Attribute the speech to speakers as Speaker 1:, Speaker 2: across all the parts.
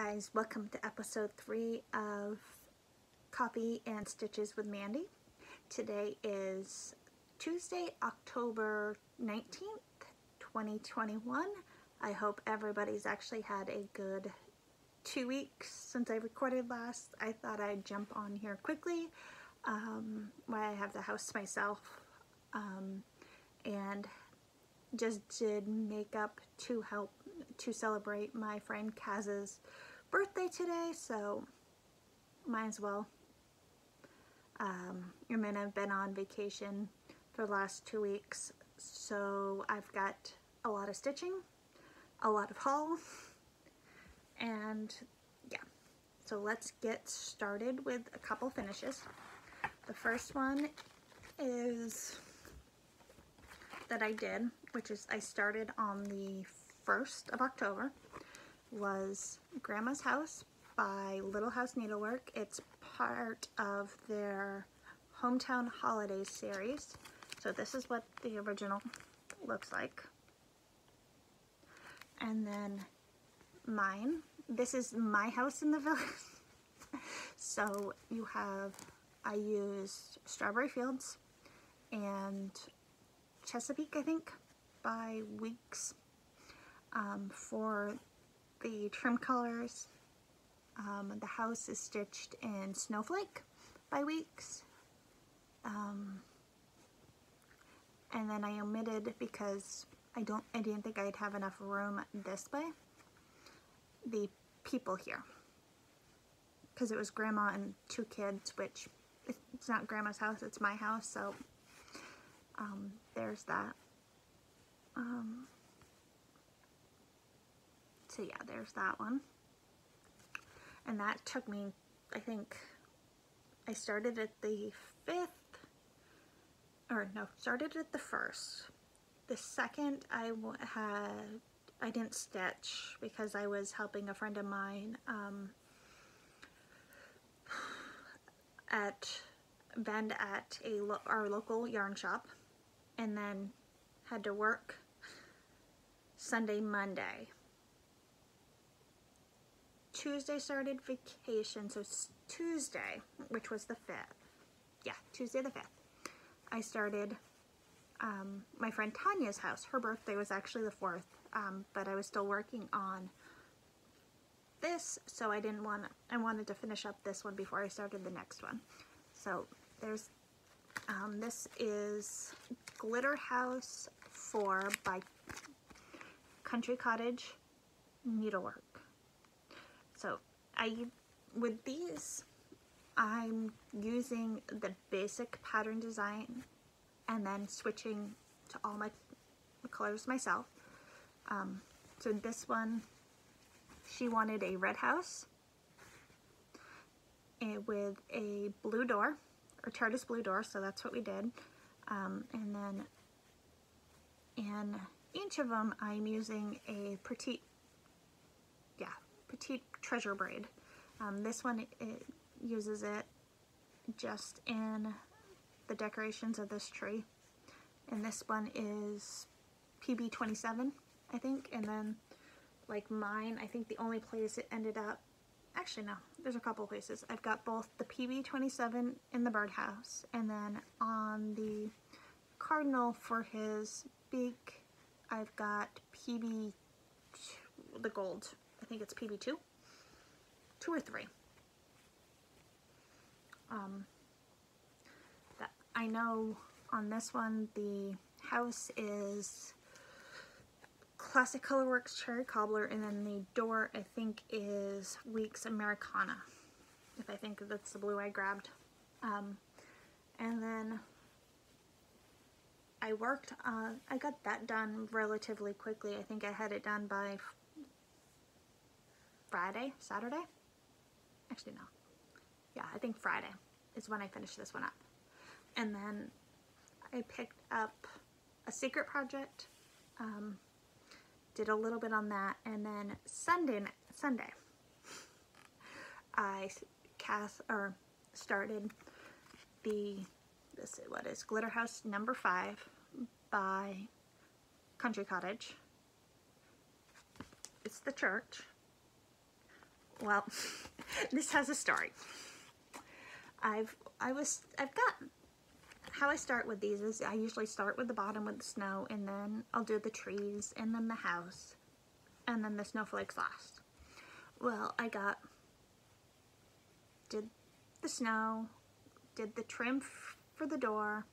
Speaker 1: guys, welcome to episode 3 of Copy and Stitches with Mandy. Today is Tuesday, October 19th, 2021. I hope everybody's actually had a good 2 weeks since I recorded last. I thought I'd jump on here quickly while I have the house to myself and just did makeup to celebrate my friend Kaz's birthday today, so might as well. I've been on vacation for the last 2 weeks, so I've got a lot of stitching, a lot of haul, and yeah. So let's get started with a couple finishes. The first one is that I did, which is I started on the 1st of October, was Grandma's House by Little House Needlework. It's part of their Hometown Holidays series. So this is what the original looks like. And then mine, this is my house in the village. So you have, I used Strawberry Fields and Chesapeake, I think, by Weeks for the trim colors. The house is stitched in Snowflake by Weeks, and then I omitted, because I didn't think I'd have enough room this way, the people here, because it was Grandma and 2 kids, which it's not Grandma's house, it's my house, so there's that. So yeah, there's that one. And that took me, I think, I started at the 5th, or no, started at the 1st. The 2nd I didn't stitch because I was helping a friend of mine vend at our local yarn shop, and then had to work Sunday, Monday. Tuesday started vacation, so Tuesday, which was the 5th, yeah, Tuesday the 5th, I started my friend Tanya's house. Her birthday was actually the 4th, but I was still working on this, so I wanted to finish up this one before I started the next one. So there's, this is Glitter House 4 by Country Cottage Needlework. So with these, I'm using the basic pattern design and then switching to all my colors myself. So this one, she wanted a red house with a blue door, or Chartist blue door, so that's what we did. And then in each of them, I'm using a petite treasure braid. This one, it uses it just in the decorations of this tree, and this one is PB 27, I think. And then like mine, I think the only place it ended up, actually no, there's a couple places. I've got both the PB 27 in the birdhouse, and then on the cardinal for his beak, I've got PB, the gold, I think it's PB 2 or 3. I know on this one the house is Classic Colorworks Cherry Cobbler, and then the door I think is Weeks Americana, if I think that's the blue I grabbed. And then I worked on, I got that done relatively quickly. I think I had it done by Saturday? Actually, no. Yeah, I think Friday is when I finished this one up. And then I picked up a secret project, did a little bit on that, and then Sunday, I started what is Glitter House number 5 by Country Cottage. It's the church. Well, this has a story. I've got, how I start with these is I usually start with the bottom with the snow, and then I'll do the trees, and then the house, and then the snowflakes last. Well, did the snow, did the trim for the door,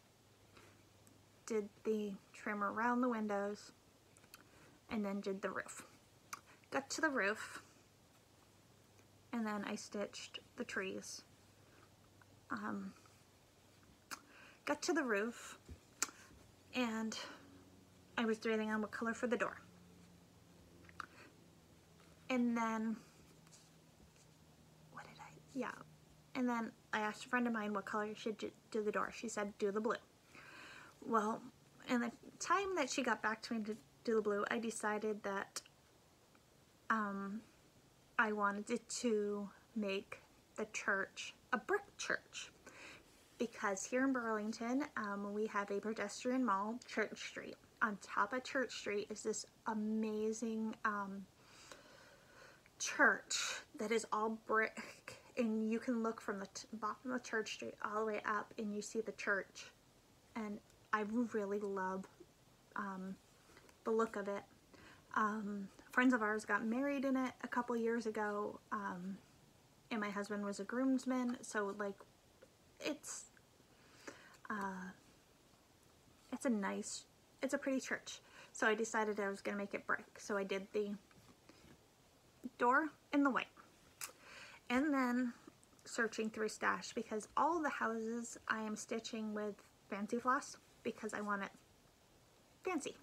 Speaker 1: did the trim around the windows, and then did the roof. Got to the roof, and then I stitched the trees. Got to the roof, and I was debating on what color for the door. And then, and then I asked a friend of mine what color should do the door. She said, do the blue. Well, in the time that she got back to me to do the blue, I decided that I wanted to make the church a brick church, because here in Burlington, we have a pedestrian mall, Church Street. On top of Church Street is this amazing church that is all brick, and you can look from the bottom of Church Street all the way up, and you see the church. And I really love the look of it. Friends of ours got married in it a couple years ago, and my husband was a groomsman, so like it's a pretty church. So I decided I was gonna make it brick. So I did the door in the white, and then searching through stash, because all the houses I am stitching with fancy floss because I want it fancy.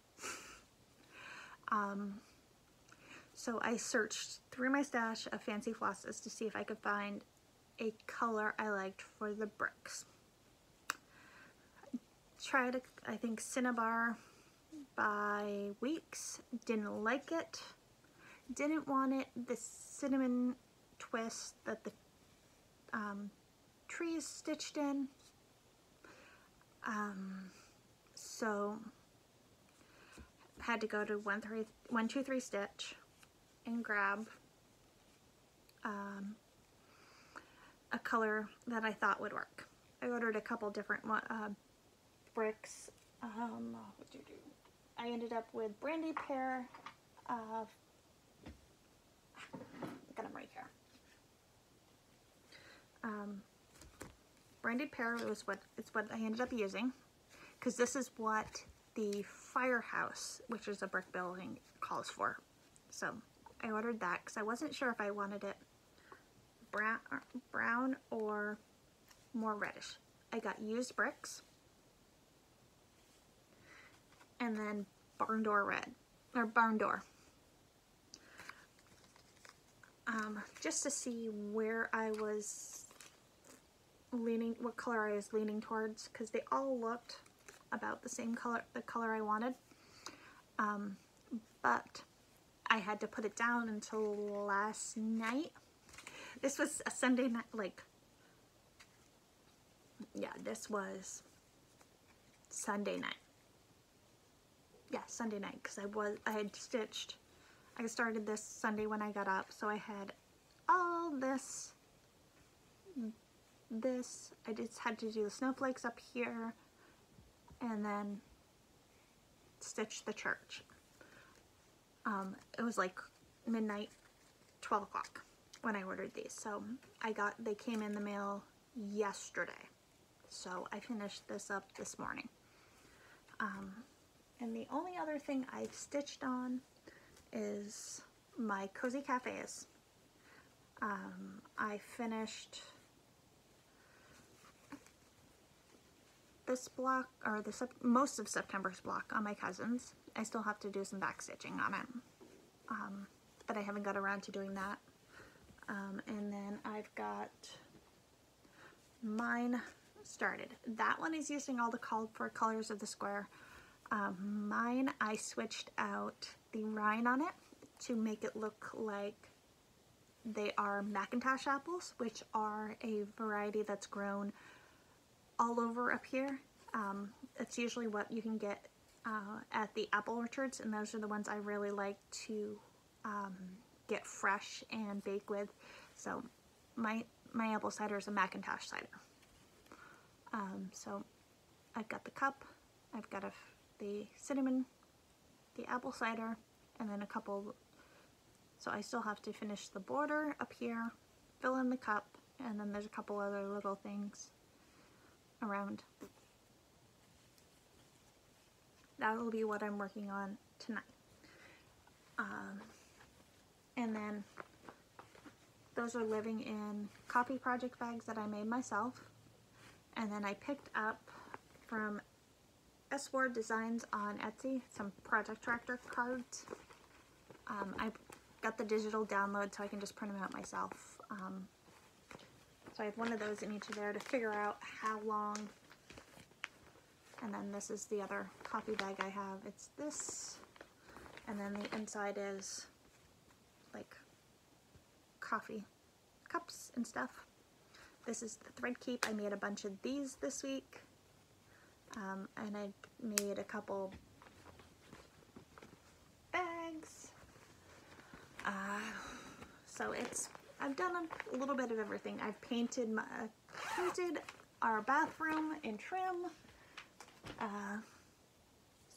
Speaker 1: So I searched through my stash of fancy flosses to see if I could find a color I liked for the bricks. Tried, I think, Cinnabar by Weeks. Didn't like it. Didn't want it the cinnamon twist that the tree is stitched in. So had to go to 123 Stitch and grab a color that I thought would work. I ordered a couple different bricks. What did you do? I ended up with Brandy Pear. Got them right here. Brandy Pear was what I ended up using, because this is what the firehouse, which is a brick building, calls for. So I ordered that because I wasn't sure if I wanted it brown or more reddish. I got used bricks, and then barn door red, or barn door. Just to see where I was leaning, what color I was leaning towards, because they all looked about the same color, the color I wanted. But I had to put it down until last night. This was a Sunday night, this was Sunday night. Yeah, Sunday night, because I had stitched. I started this Sunday when I got up, so I had all this. I just had to do the snowflakes up here, and then stitch the church. It was like midnight, 12 o'clock when I ordered these. So they came in the mail yesterday. So I finished this up this morning. And the only other thing I've stitched on is my cozy cafes. I finished this block, or most of September's block on my cousin's. I still have to do some back stitching on it, but I haven't got around to doing that. And then I've got mine started. That one is using all the called for colors of the square. Mine, I switched out the rind on it to make it look like they are Macintosh apples, which are a variety that's grown all over up here. It's usually what you can get at the apple orchards, and those are the ones I really like to get fresh and bake with. So my apple cider is a Macintosh cider. So I've got the cup, I've got the cinnamon, the apple cider, and then a couple. So I still have to finish the border up here, fill in the cup, and then there's a couple other little things around. That will be what I'm working on tonight. And then those are living in coffee project bags that I made myself. And then I picked up from S-Word Designs on Etsy some Project Tractor cards. I got the digital download so I can just print them out myself. So I have one of those in each of there to figure out how long. And then this is the other coffee bag I have. It's this, and then the inside is like coffee cups and stuff. This is the thread keep. I made a bunch of these this week, and I made a couple bags. So I've done a little bit of everything. I've painted our bathroom in trim.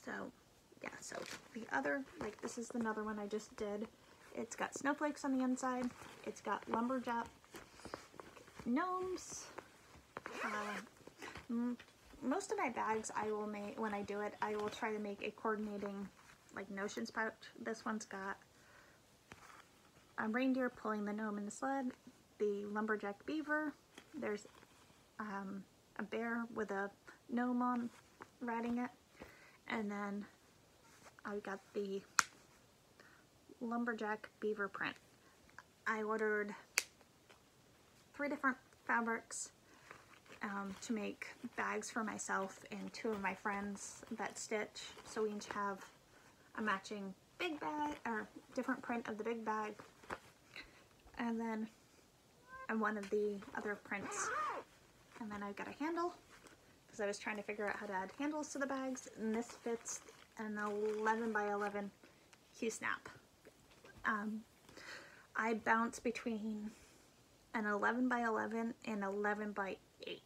Speaker 1: So yeah, so the other, like this is another one I just did. It's got snowflakes on the inside. It's got lumberjack gnomes. Most of my bags I will make, when I do it, I will try to make a coordinating like notions pouch. This one's got a reindeer pulling the gnome in the sled, the lumberjack beaver, there's a bear with a gnome on riding it, and then I've got the lumberjack beaver print. I ordered 3 different fabrics to make bags for myself and 2 of my friends that stitch, so we each have a matching big bag or different print of the big bag, and then one of the other prints, and then I've got a handle because I was trying to figure out how to add handles to the bags, and this fits an 11 by 11 Q-snap. I bounce between an 11 by 11 and 11 by 8.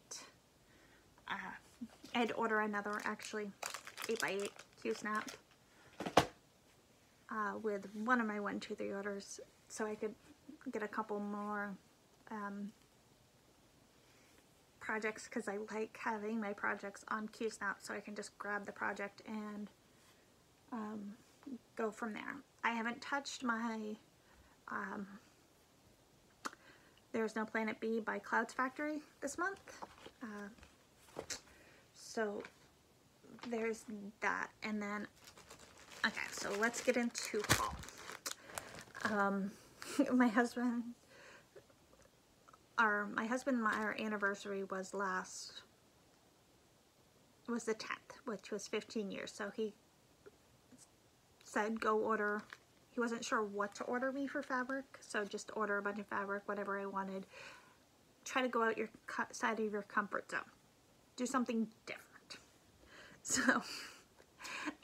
Speaker 1: I had to order another actually 8 by 8 Q-snap with one of my 1, 2, 3 orders, so I could get a couple more projects, because I like having my projects on Q-snap so I can just grab the project and go from there. I haven't touched my There's No Planet B by Clouds Factory this month, so there's that. And then okay, so let's get into haul. My husband and our anniversary was the 10th, which was 15 years. So he said go order. He wasn't sure what to order me for fabric, so just order a bunch of fabric, whatever I wanted. Try to go out your side of your comfort zone. Do something different. So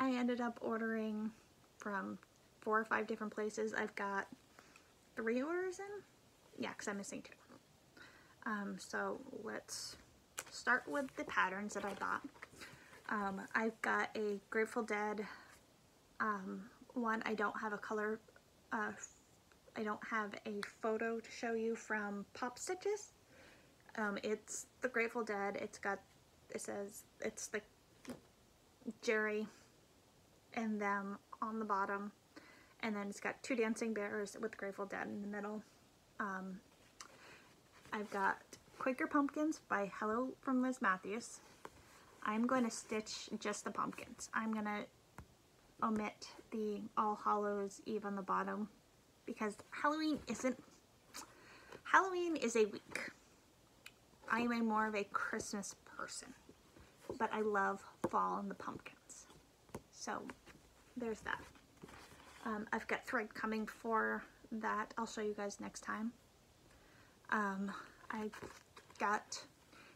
Speaker 1: I ended up ordering from 4 or 5 different places. I've got 3 orders in. Yeah, because I'm missing 2. So let's start with the patterns that I bought. I've got a Grateful Dead one. I don't have a color, I don't have a photo to show you from Pop Stitches. It's the Grateful Dead. It says it's the Jerry and them on the bottom, and then it's got 2 dancing bears with Grateful Dead in the middle. I've got Quaker Pumpkins by Hello from Liz Matthews. I'm going to stitch just the pumpkins. I'm going to omit the All Hallows Eve on the bottom because Halloween is a week. I am more of a Christmas person, but I love fall and the pumpkins. So there's that. I've got thread coming for that. I'll show you guys next time. I got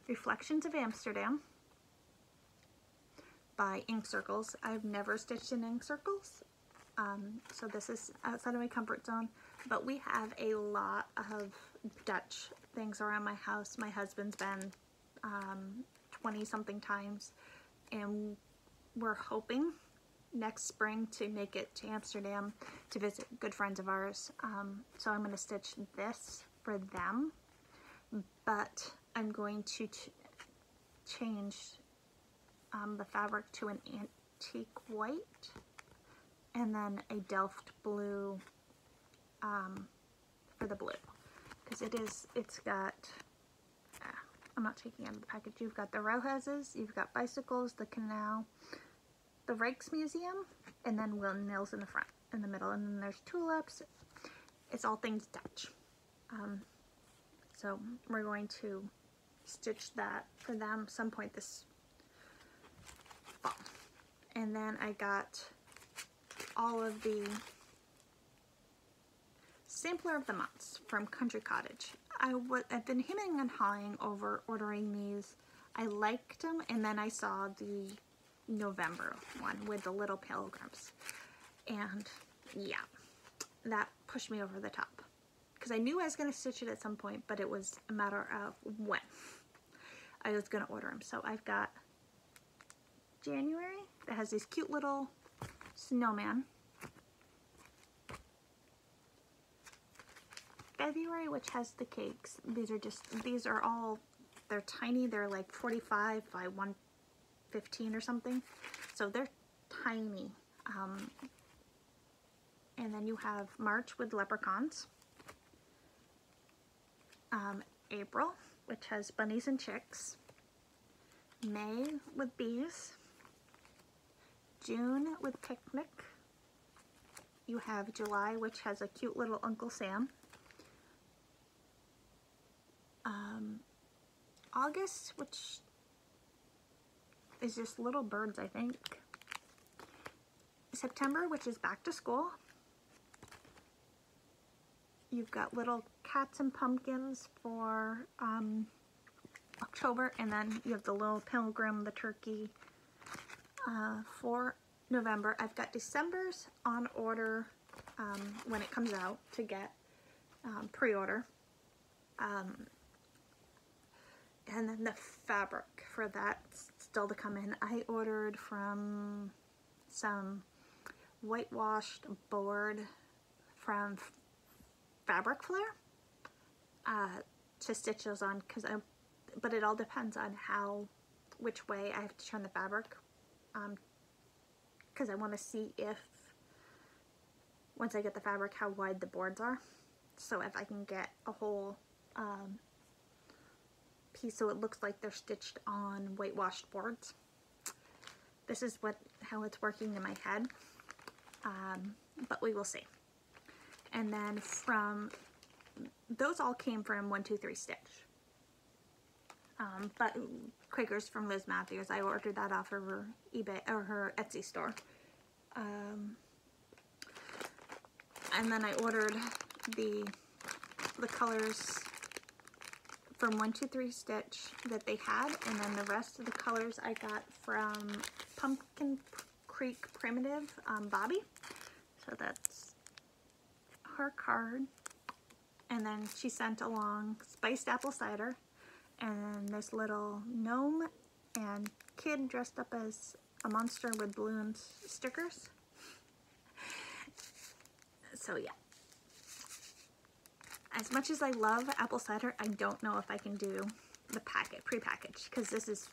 Speaker 1: Reflections of Amsterdam by Ink Circles. I've never stitched in Ink Circles, so this is outside of my comfort zone. But we have a lot of Dutch things around my house. My husband's been 20 something times, and we're hoping next spring to make it to Amsterdam to visit good friends of ours. So I'm going to stitch this for them, but I'm going to change the fabric to an antique white and then a Delft blue for the blue, because it's got, I'm not taking out of the package, you've got the row houses, you've got bicycles, the canal, the Rijksmuseum, and then windmills in the front, in the middle, and then there's tulips. It's all things Dutch. So we're going to stitch that for them some point this fall. And then I got all of the sampler of the months from Country Cottage. I've been hemming and hawing over ordering these. I liked them, and then I saw the November one with the little pilgrims, and yeah, that pushed me over the top, because I knew I was going to stitch it at some point, but it was a matter of when I was going to order them. So I've got January that has these cute little snowman, February, which has the cakes. These are all, they're tiny, they're like 45 by 115 or something, so they're tiny. And then you have March with leprechauns, April, which has bunnies and chicks, May with bees, June with picnic, you have July, which has a cute little Uncle Sam, August, which is just little birds, I think, September, which is back to school, you've got little cats and pumpkins for October, and then you have the little pilgrim, the turkey, for November. I've got December's on order when it comes out to get pre-order, and then the fabric for that still to come in. I ordered from some whitewashed board from Fabric Flare to stitch those on, but it all depends on which way I have to turn the fabric, because I want to see if, once I get the fabric, how wide the boards are, so if I can get a whole piece so it looks like they're stitched on whitewashed boards. This is how it's working in my head, but we will see. And then those all came from 123 Stitch, but Quakers from Liz Matthews, I ordered that off of her eBay or her Etsy store, and then I ordered the colors from 123 Stitch that they had, and then the rest of the colors I got from Pumpkin Creek Primitive, Bobby. So that's her card, and then she sent along spiced apple cider and this little gnome and kid dressed up as a monster with balloons stickers. So yeah, as much as I love apple cider, I don't know if I can do the pre-packaged, because this is,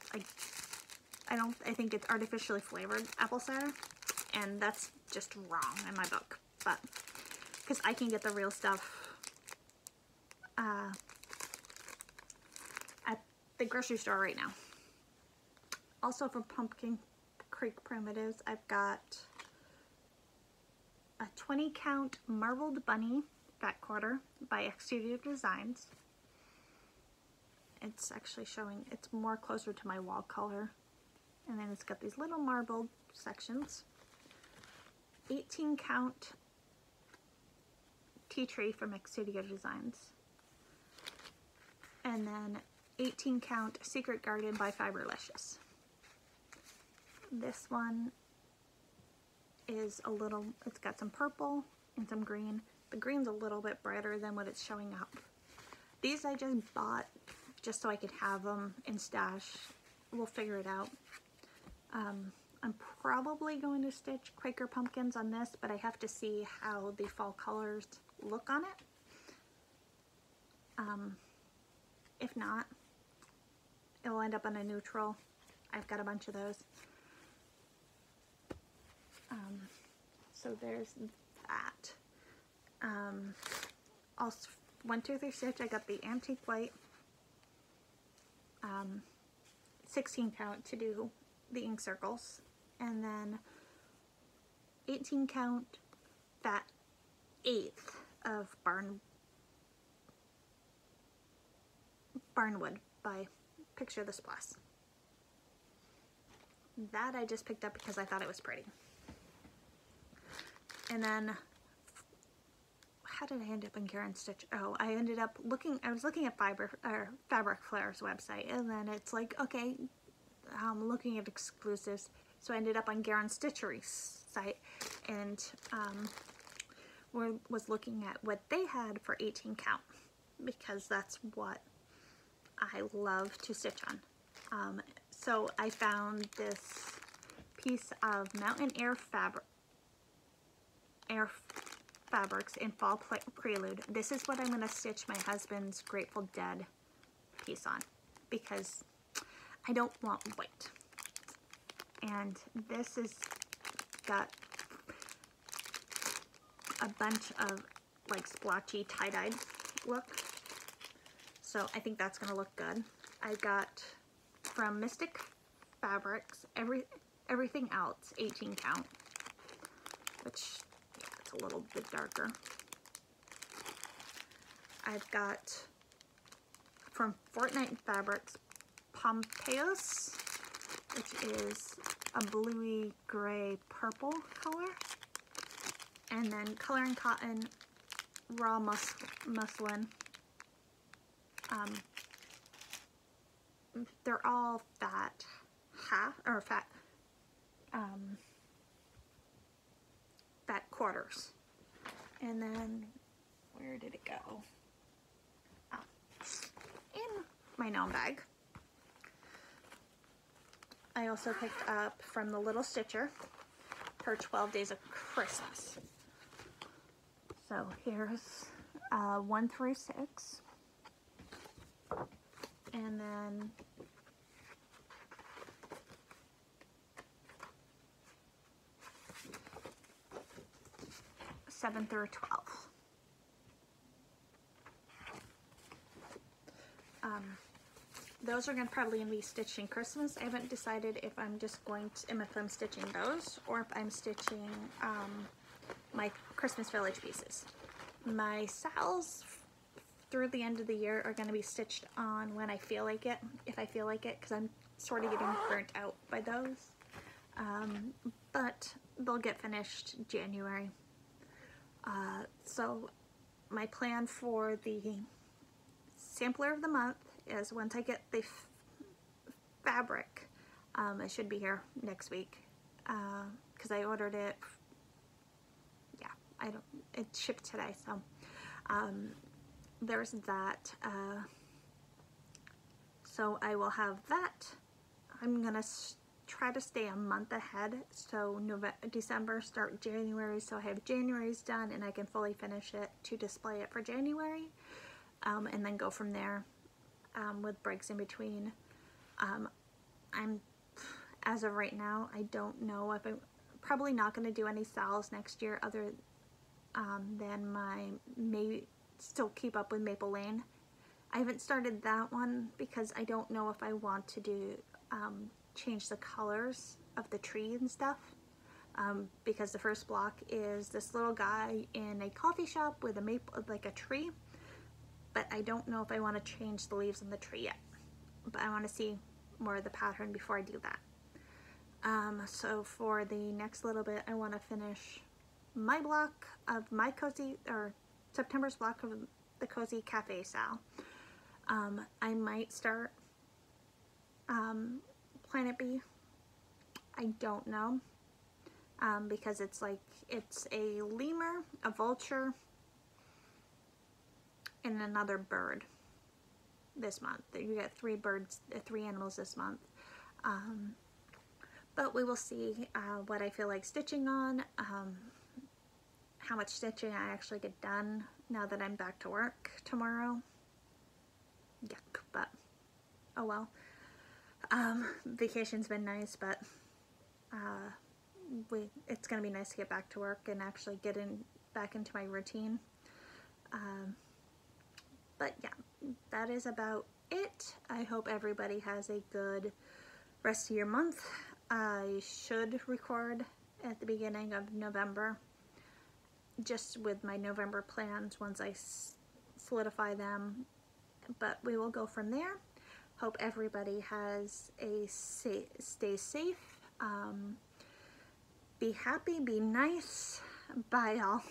Speaker 1: I think it's artificially flavored apple cider, and that's just wrong in my book, but because I can get the real stuff at the grocery store right now. Also from Pumpkin Creek Primitives, I've got a 20 count marbled bunny back quarter by Exterior Designs. It's actually showing, it's more closer to my wall color, and then it's got these little marbled sections. 18 count tea tree from Exterior Designs, and then 18 count Secret Garden by Fiberlicious. This one is it's got some purple and some green The green's a little bit brighter than what it's showing up. These I just bought just so I could have them in stash. We'll figure it out. I'm probably going to stitch Quaker pumpkins on this, but I have to see how the fall colors look on it. If not, it'll end up on a neutral. I've got a bunch of those. So there's that. Also, 1, 2, 3 stitch, I got the antique white 16 count to do the ink circles, and then 18 count that 1/8 of Barnwood by Picture This Plus. That I just picked up because I thought it was pretty. And then, how did I end up in Karen Stitch? Oh, I ended up looking, I was looking at Fabric Flair's website, and then it's like, okay, I'm looking at exclusives. So I ended up on Garen Stitchery's site, and was looking at what they had for 18 count, because that's what I love to stitch on. So I found this piece of Mountain Air fabrics in Fall Prelude. This is what I'm going to stitch my husband's Grateful Dead piece on, because I don't want white. And this has got a bunch of like splotchy tie-dyed look. So I think that's going to look good. I got from Mystic Fabrics everything else 18 count, which, yeah, it's a little bit darker. I've got from Fortnite Fabrics Pompeius, which is a bluey gray purple color, and then Color and Cotton raw muslin. They're all fat quarters. And then, where did it go? Oh, in my gnome bag. I also picked up from the Little Stitcher her 12 Days of Christmas. So here's 1 through 6. And then seven through 12. Those are probably going to be stitched in Christmas. I haven't decided if I'm just going to, if I'm stitching those, or if I'm stitching my Christmas Village pieces. My sals through the end of the year are going to be stitched on when I feel like it, if I feel like it, because I'm sort of getting burnt out by those. But they'll get finished January. So my plan for the sampler of the month is once I get the fabric, it should be here next week, because I ordered it, yeah, it shipped today, so there's that. So I will have that. I'm gonna try to stay a month ahead, so December, start January, so I have January's done and I can fully finish it to display it for January, and then go from there, with breaks in between. As of right now, I don't know if I'm probably not going to do any sals next year other than maybe still keep up with Maple Lane. I haven't started that one because I don't know if I want to do change the colors of the tree and stuff, because the first block is this little guy in a coffee shop with a maple, like a tree, but I don't know if I want to change the leaves on the tree yet, but I want to see more of the pattern before I do that. So for the next little bit, I want to finish my block of my cozy, or September's block of the Cozy Cafe Sal. I might start Planet B. I don't know, because it's like, it's a lemur, a vulture, and another bird this month. You get 3 birds, 3 animals this month. But we will see what I feel like stitching on, how much stitching I actually get done now that I'm back to work tomorrow. Yuck, but oh well. Vacation's been nice, but it's gonna be nice to get back to work and actually get back into my routine. But yeah, that is about it. I hope everybody has a good rest of your month. I should record at the beginning of November, just with my November plans once I solidify them, but we will go from there. Hope everybody has a stay safe, be happy, be nice. Bye, y'all.